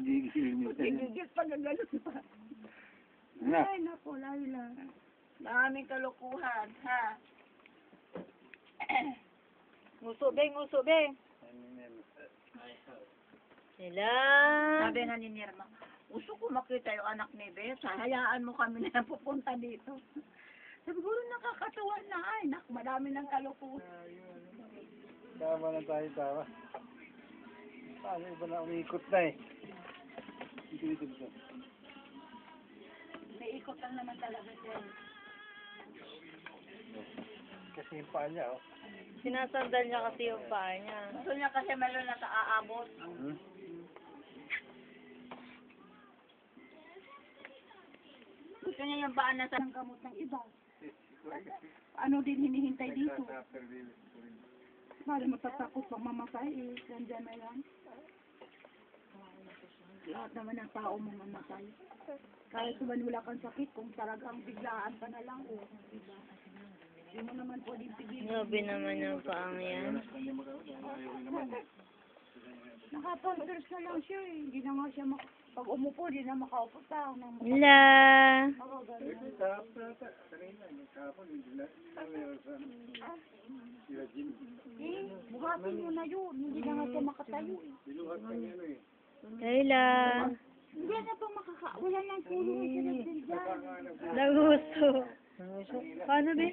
Gigigit pa na gano'n pa. Ay, naku, Laila. Daming kalukuhan, ha? Nguso, be, nguso, be. Sila. Sabi nga ni Nirma, gusto ko makita yung anak ni Beth, hayaan mo kami na pupunta dito. Siguro nakakatawa na, ay, madami ng kalukuhan. Tama na tayo, tama. Paano iba na umiikot na eh. Ikot ito. May ikot lang naman talaga siya. Kasi yung paa niya, oh. Sinasandal niya kasi yung paa niya. Gusto niya kasi malo na aabot. Gusto niya yung baan na sa gamot ng iba. Ano din hinihintay dito? Bali matatakot pang mamatay eh. Nandiyan na yan. Lahat naman ng tao mamamatay. Kahit naman wala kang sakit, kung talagang biglaan ka na lang, o diba? Hindi mo naman pwedeng pigilin. Grabe naman yung paang yan. Nakapampers na lang siya eh. Hindi na nga siya pag umupo, hindi na makaupo pa. Wala. Ako, ganun. Buhatin mo na yun. Hindi na nga siya makatayo eh. Layla. Hindi na pa wala nang tulong siya na dyan. Nagusto. Paano, be?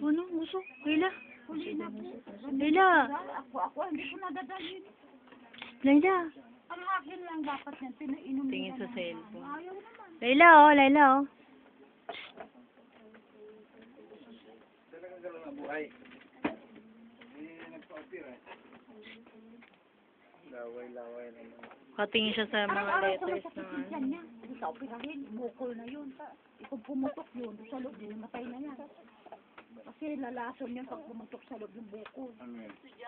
Ano? Gusto? Layla? Huli na po. Layla? Ako, hindi ko nadadalhin. Layla? Ang akin lang dapat yan, pinainom nila. Tingin sa naman. cellphone. Ayaw naman. Layla, oh. Layla, oh. Talagang gano'n ang buhay. Hindi nagpa-appear eh. Laway-laway naman. Katingin siya sa mga Araw-araw letters ko na sa yan niya. Hindi sa operahin, bukol na yun. Kung pumutok yun, sa loob, din matay na yan. Kasi lalason yan pag pumutok sa loob ng bukol. Ano yun?